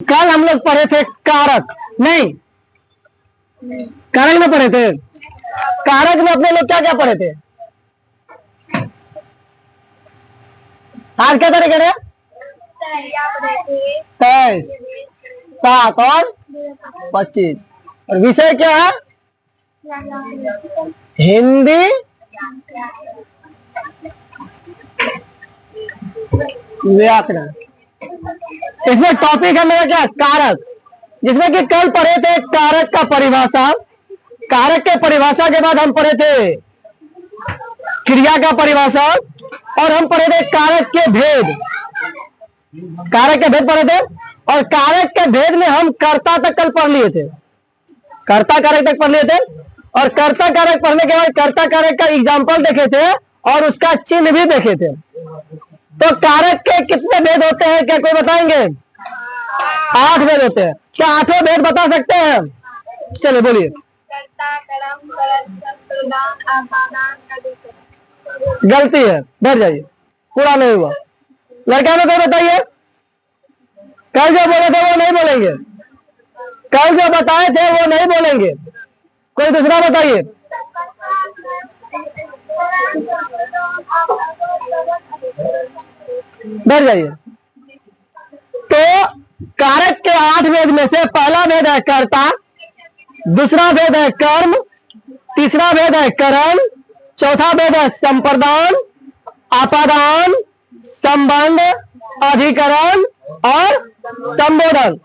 कल हम लोग पढ़े थे कारक, नहीं कारक में पढ़े थे। कारक में अपने लोग क्या क्या पढ़े थे? आज क्या तारीख है? 23, 7 और 25। और विषय क्या है? हिंदी व्याकरण। इसमें टॉपिक है मेरा क्या? कारक, जिसमें कि कल पढ़े थे कारक का परिभाषा। कारक के परिभाषा के बाद हम पढ़े थे क्रिया का परिभाषा, और हम पढ़े थे कारक के भेद। कारक के भेद पढ़े थे, और कारक के भेद में हम कर्ता तक कल पढ़ लिए थे। कर्ता कारक तक पढ़ लिए थे, और कर्ता कारक पढ़ने के बाद कर्ता कारक का एग्जाम्पल देखे थे और उसका चिन्ह भी देखे थे। तो कारक के कितने भेद होते हैं, क्या कोई बताएंगे? 8 भेद होते हैं। क्या 8 भेद बता सकते हैं? चलिए बोलिए। गलती है, बैठ जाइए, पूरा नहीं हुआ। लड़का में कोई बताइए। कल जो बोले थे वो नहीं बोलेंगे, कल जो बताए थे वो नहीं बोलेंगे। कोई दूसरा बताइए। बैठ जाइए। तो कारक के 8 भेद में से पहला भेद है कर्ता, दूसरा भेद है कर्म, तीसरा भेद है करण, चौथा भेद है संप्रदान, आपादान, संबंध, अधिकरण और संबोधन।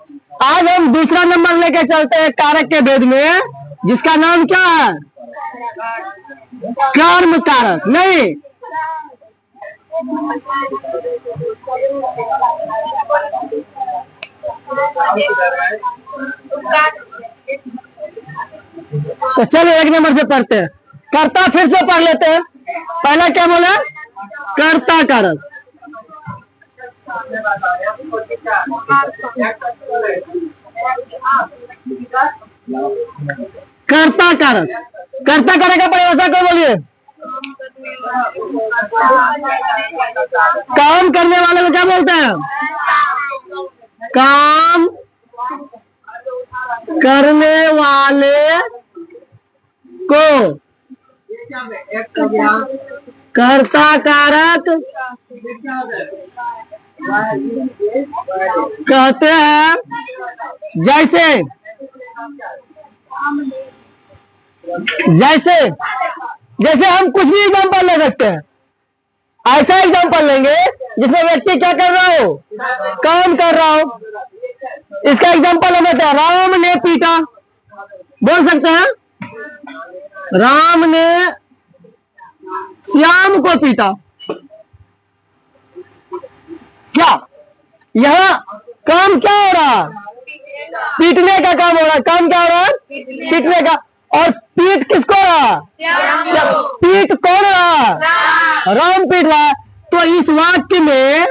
आज हम दूसरा नंबर लेके चलते हैं कारक के भेद में, जिसका नाम क्या है? कर्म कारक। नहीं, तो चलिए एक नंबर से पढ़ते हैं। कर्ता फिर से पढ़ लेते हैं। पहला क्या बोला? कर्ता कारक। कर्ता कारक, कर्ता कारक का परिभाषा को बोलिए। काम करने वाले को क्या बोलते हैं? काम करने वाले को कर्ता कारक कहते हैं। जैसे जैसे जैसे हम कुछ भी एग्जाम्पल ले सकते हैं। ऐसा एग्जाम्पल लेंगे जिसमें व्यक्ति क्या कर रहा हो? काम कर रहा हो। इसका एग्जाम्पल हम देते हैं, राम ने पीटा। बोल सकते हैं राम ने श्याम को पीटा। क्या यह काम क्या हो रहा? पीटने का काम हो रहा है। काम क्या हो रहा है? पीटने का। और पीट किसको रहा? पीट कौन रहा? राम पीट रहा। तो इस वाक्य में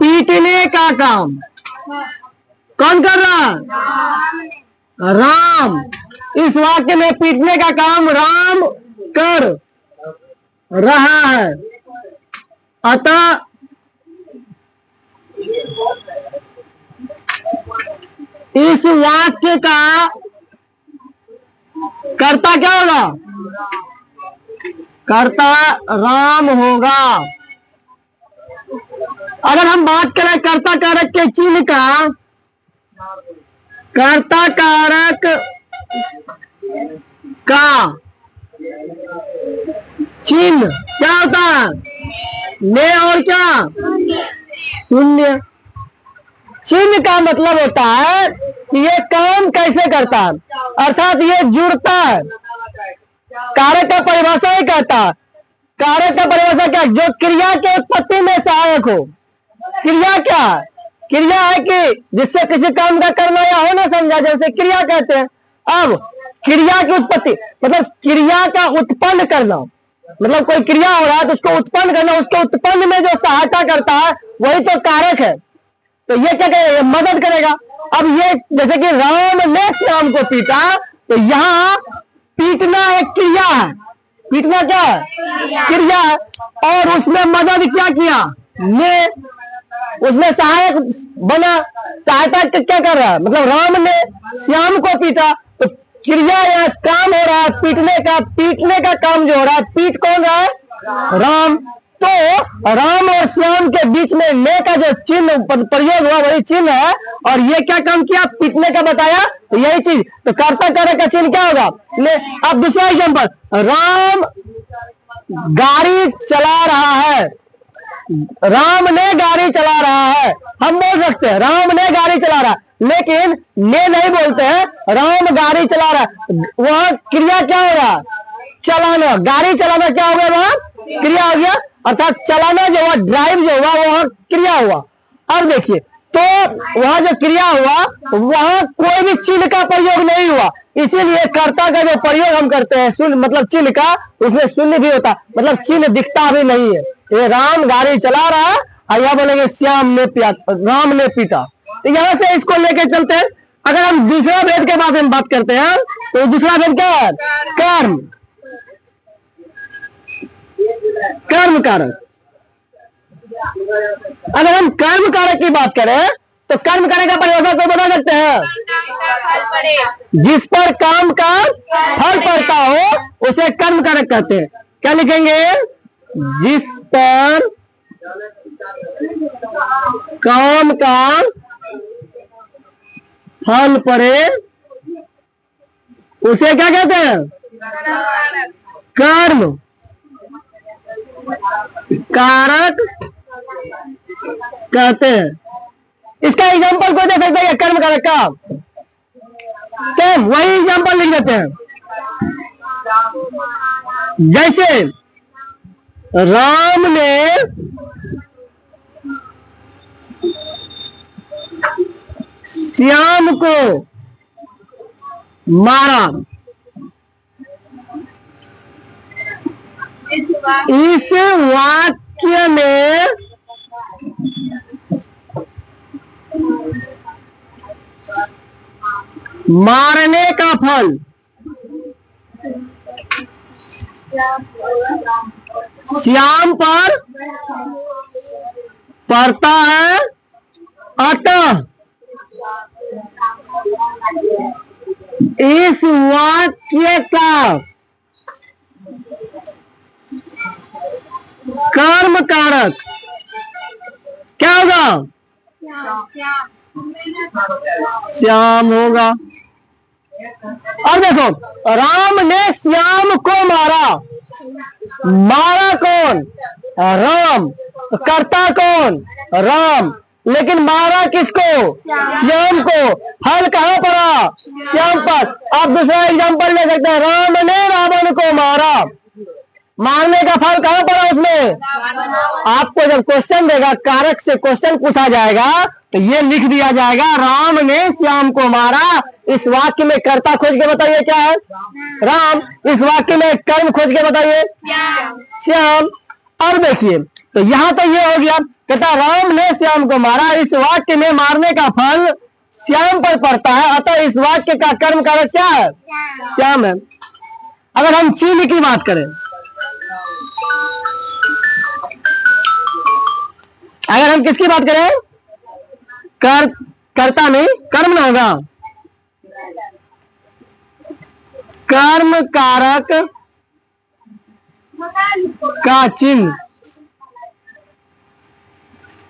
पीटने का काम कौन कर रहा? राम। इस वाक्य में पीटने का काम राम कर रहा है। अतः इस वाक्य का कर्ता क्या होगा? कर्ता राम होगा। अगर हम बात करें कर्ता कारक के चिन्ह का, कर्ता कारक का चिन्ह क्या होता है? ने और क्या? शून्य। चिन्ह का मतलब होता है कि ये काम कैसे करता है, अर्थात ये जुड़ता है। कारक का परिभाषा ही कहता है। कारक का परिभाषा क्या? जो क्रिया के उत्पत्ति में सहायक हो। क्रिया क्या है? क्रिया है कि जिससे किसी काम का करना या होना समझा जाए, उसे क्रिया कहते हैं। अब क्रिया की उत्पत्ति मतलब क्रिया का उत्पन्न करना, मतलब कोई क्रिया हो रहा है तो उसको उत्पन्न करना, उसको उत्पन्न में जो सहायता करता है वही तो कारक है। तो ये क्या करेगा? मदद करेगा। अब ये जैसे कि राम ने श्याम को पीटा, तो यहाँ पीटना एक क्रिया है, पीटना क्या है? क्रिया है। और उसमें मदद क्या किया? ने। उसमें सहायक बना, सहायता क्या कर रहा है? मतलब राम ने श्याम को पीटा, तो क्रिया या काम हो रहा है पीटने का काम जो हो रहा है, पीट कौन रहा है? राम। तो राम और श्याम के बीच में ने का जो चिन्ह प्रयोग हुआ वही चिन्ह है, और ये क्या काम किया? पीटने का बताया, तो यही चीज। तो कर्ता करे का चिन्ह क्या होगा? ने। अब दूसरा एग्जाम्पल, राम गाड़ी चला रहा है, राम ने गाड़ी चला रहा है। हम बोल सकते हैं राम ने गाड़ी चला रहा है, लेकिन ने नहीं बोलते हैं, राम गाड़ी चला रहा है। वहां क्रिया क्या हो रहा है? चलाना। गाड़ी चलाना क्या हो गया? वहां क्रिया हो गया, अर्थात चलाना जो हुआ, ड्राइव जो हुआ, वहां क्रिया हुआ। अब देखिए, तो वहां जो क्रिया हुआ वहां कोई भी चिन्ह का प्रयोग नहीं हुआ, इसीलिए कर्ता का जो प्रयोग हम करते हैं शून्य, मतलब चिन्ह का, उसमें शून्य भी होता, मतलब चिन्ह दिखता भी नहीं है। ये राम गाड़ी चला रहा है, और यह बोलेंगे श्याम ने राम ने पीटा। तो यहां से इसको लेके चलते हैं। अगर हम दूसरा भेद के बारे में बात करते हैं, तो दूसरा भेद क्या है? कर्म। कर्म कारक। अगर हम कर्म कारक की बात करें, तो कर्म कारक का परिभाषा को बता सकते हैं? जिस पर काम का फल पड़ता हो उसे कर्म कारक कहते हैं। क्या लिखेंगे? जिस पर काम का फल पड़े उसे क्या कहते हैं? कर्म कारक कहते हैं। इसका एग्जांपल कोई दे सकता है कर्म कारक का? सेम वही एग्जांपल लिख देते हैं। जैसे राम ने श्याम को मारा, इस वाक्य में मारने का फल श्याम पर पड़ता है, अतः इस वाक्य का कर्म कारक क्या होगा? श्याम होगा। और देखो, राम ने श्याम को मारा, मारा कौन? राम। करता कौन? राम। लेकिन मारा किसको? श्याम को। फल कहां पड़ा? श्याम पर। आप दूसरा एग्जांपल ले सकते हैं, राम ने रावण को मारा, मारने का फल कहां पड़ा उसमें? आपको जब क्वेश्चन देगा, कारक से क्वेश्चन पूछा जाएगा, तो ये लिख दिया जाएगा, राम ने श्याम को मारा। इस वाक्य में कर्ता खोज के बताइए क्या है? राम। इस वाक्य में कर्म खोज के बताइए? श्याम। और देखिए, तो यहां तो ये हो गया, कहता राम ने श्याम को मारा, इस वाक्य में मारने का फल श्याम पर पड़ता है, अतः इस वाक्य का कर्म कारक क्या है? श्याम है। अगर हम चिन्ह की बात करें, अगर हम किसकी बात करें? कर्ता नहीं, कर्म ना होगा, कर्म कारक का चिन्ह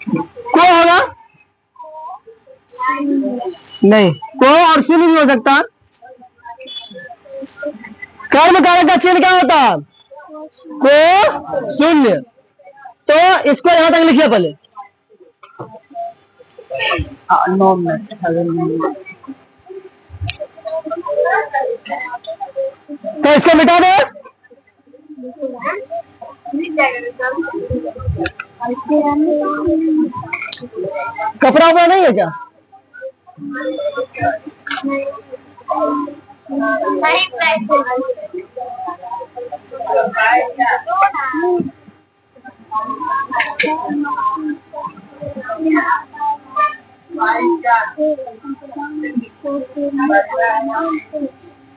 को होगा? नहीं, को और शून्य नहीं हो सकता। कर्म कारक का चिन्ह क्या होता? को शून्य। तो इसको यहां तक लिखिए पहले। 9 मिनट। तो इसको मिटा दो। कपड़ा हुआ नहीं है क्या?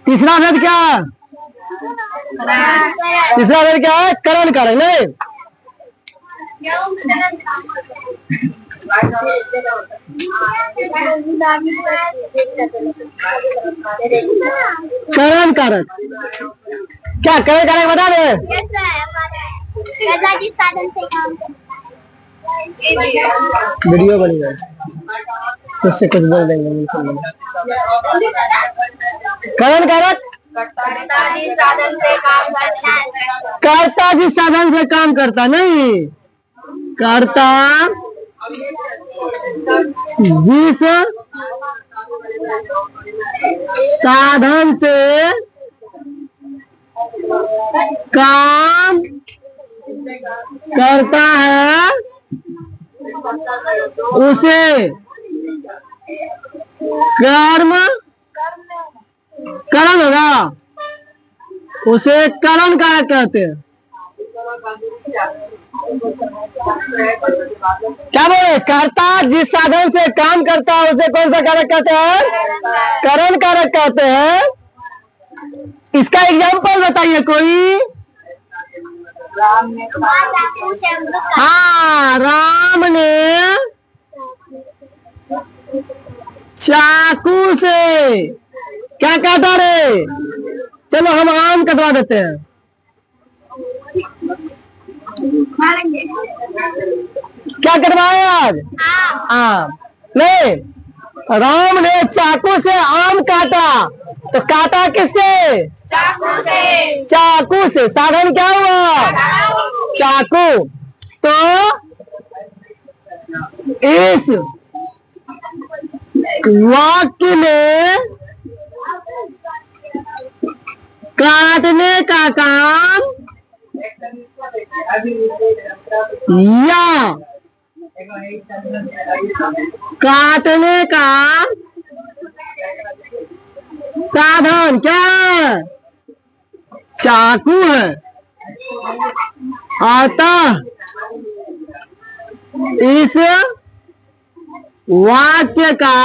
तीसरा भेद क्या है? तीसरा वर्ड क्या है? करण कारक। नहीं, करण कारक क्या? करण कारक बता दे। साधन से काम वीडियो बनेगा, उससे कुछ बोल देंगे। करण कारक कर्ता जिस साधन से काम करता है। कर्ता जिस साधन से काम करता, नहीं, कर्ता जिस साधन से काम करता है उसे कर्म करण होगा, उसे करण कारक कहते हैं। क्या बोले? कर्ता जिस साधन से काम करता है उसे कौन सा कारक कहते हैं? करण कारक कहते हैं। इसका एग्जाम्पल बताइए कोई। हाँ, राम ने चाकू से क्या काटा रे? चलो हम आम कटवा देते हैं। क्या कटवाए आज? आम। नहीं, राम ने चाकू से आम काटा, तो काटा किससे? चाकू से। साधन क्या हुआ? चाकू। तो इस वाक्य में काटने का काम या काटने का साधन क्या है? चाकू है। अतः इस वाक्य का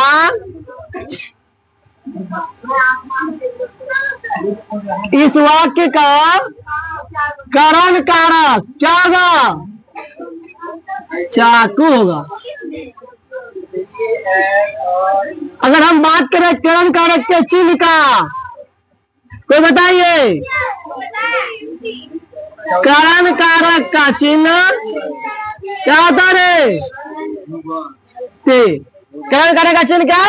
करण कारक क्या होगा? चाकू होगा। अगर हम बात करें करण कारक के चिन्ह का, तो बताइए करण कारक का चिन्ह क्या होता है? करण कारक का चिन्ह क्या?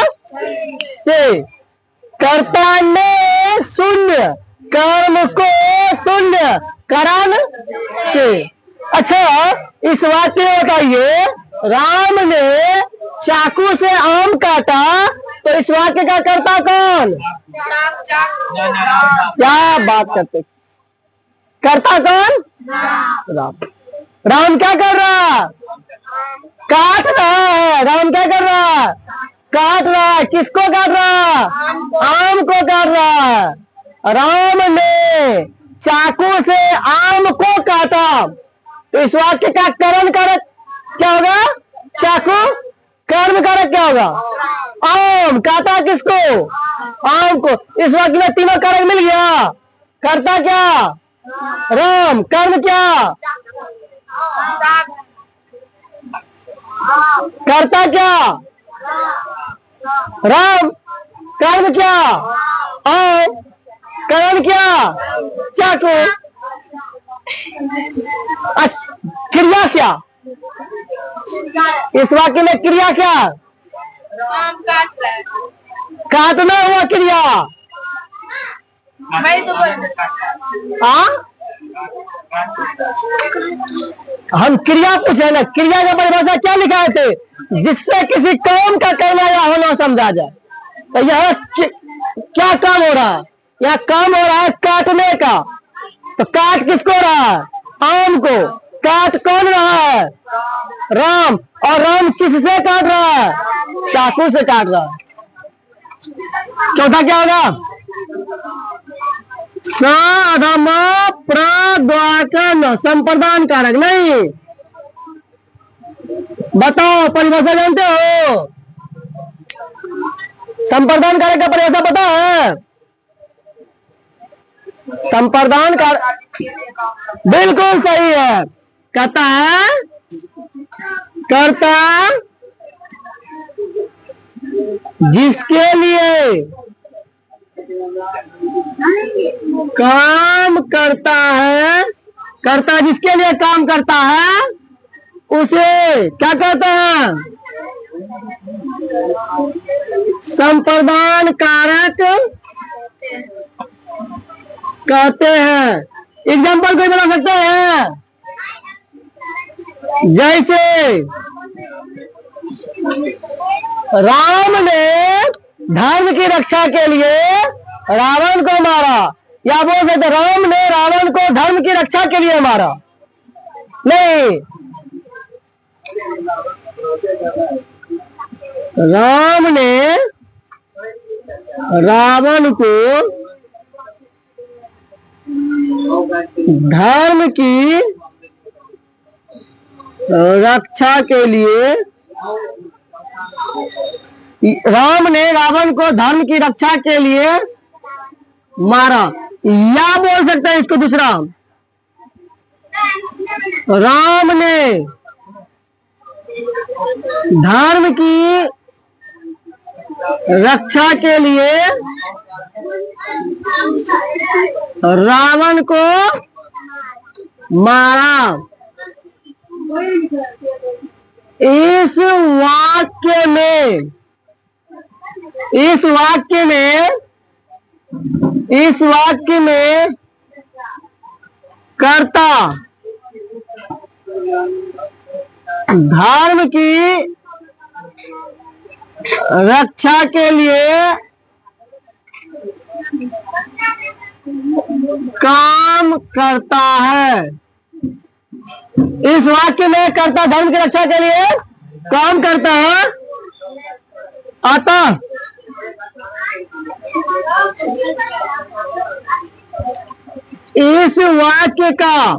से। कर्ता ने शून्य, कर्म को शून्य, करण से। अच्छा, इस वाक्य में बताइए, राम ने चाकू से आम काटा, तो इस वाक्य का कर्ता कौन? क्या बात करते? कर्ता कौन? राम। राम क्या कर रहा? काट रहा है। राम क्या कर रहा? काट रहा है। किसको काट रहा? आम को काट रहा है। राम ने चाकू से आम को काटा, तो इस वाक्य का करण कारक क्या होगा? चाकू। कर्म कारक क्या होगा? आम। काटा किसको? आम को। इस वाक्य में तीनों कारक मिल गया। कर्ता क्या? राम। कर्म क्या? कर्ता क्या? राम। कर्म क्या? आम। करण क्या? चाकू। क्रिया क्या? इस वाक्य में क्रिया क्या? काटना हुआ क्रिया। हम क्रिया पूछे ना, क्रिया का परिभाषा क्या लिखा थे? जिससे किसी काम का करना या होना समझा जाए। तो यह क्या काम हो रहा है? यह काम हो रहा है काटने का। तो काट किसको रहा है? आम को। काट कौन रहा है? राम। और राम किससे काट रहा है? चाकू से काट रहा है। चौथा क्या होगा? साधम प्रद्वाकन संप्रदान कारक। नहीं, बताओ परिभाषा जानते हो? संप्रदान कारक का परिभाषा पता है? संप्रदान कार बिल्कुल सही है। कहता है कर्ता जिसके लिए काम करता है, कर्ता जिसके लिए काम करता है उसे क्या कहते हैं? संप्रदान कारक कहते हैं। एग्जाम्पल कोई बता सकते हैं? जैसे राम ने धर्म की रक्षा के लिए रावण को मारा, या बोल सकते राम ने रावण को धर्म की रक्षा के लिए मारा? नहीं, राम ने रावण को धर्म की रक्षा के लिए, राम ने रावण को धर्म की रक्षा के लिए मारा। या बोल सकते हैं इसको दूसरा, राम ने धर्म की रक्षा के लिए रावण को मारा। इस वाक्य में कर्ता धर्म की रक्षा के लिए काम करता है। इस वाक्य में कर्ता धर्म की रक्षा के लिए काम करता है। अतः इस वाक्य का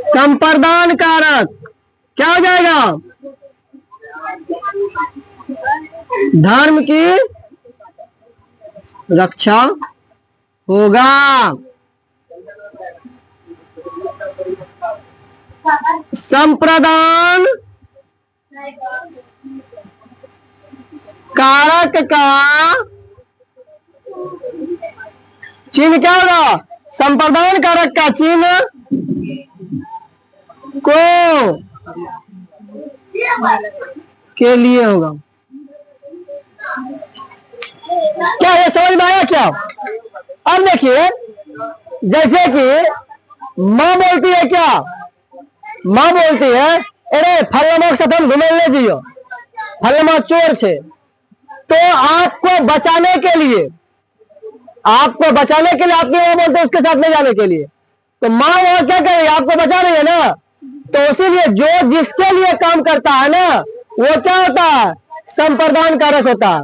संप्रदान कारक क्या हो जाएगा? धर्म की रक्षा होगा। संप्रदान कारक का चिन्ह क्या होगा? संप्रदान कारक का चिन्ह को के लिए होगा। क्या ये समझ में आया क्या? अब देखिए, जैसे कि माँ बोलती है, क्या माँ बोलती है, अरे फलमा के साथ हम घूमे ले जियो, फलमा चोर छे। तो आपको बचाने के लिए आपकी माँ बोलते है उसके साथ नहीं जाने के लिए, तो माँ वो क्या करेगी? आपको बचा रही है ना। तो इसीलिए जो जिसके लिए काम करता है ना, वो क्या होता है? संप्रदान कारक होता है।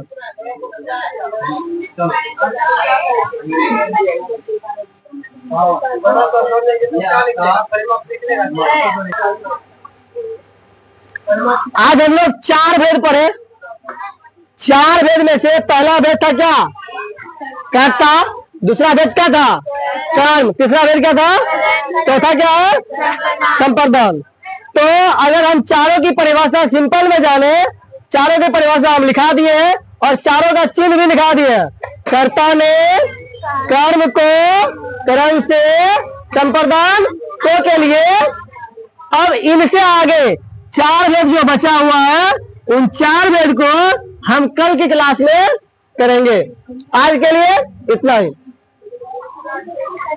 आज हम लोग 4 भेद पढ़े। 4 भेद में से पहला भेद था क्या? कर्ता। दूसरा भेद क्या था? कर्म। तीसरा भेद क्या था? चौथा क्या है? संप्रदान। तो अगर हम चारों की परिभाषा सिंपल में जाने, चारों की परिभाषा हम लिखा दिए और चारों का चिन्ह भी लिखा दिए। कर्ता ने कर्म को, कर्म से संप्रदान को के लिए। अब इनसे आगे 4 भेद जो बचा हुआ है, उन 4 भेद को हम कल की क्लास में करेंगे। आज के लिए इतना ही।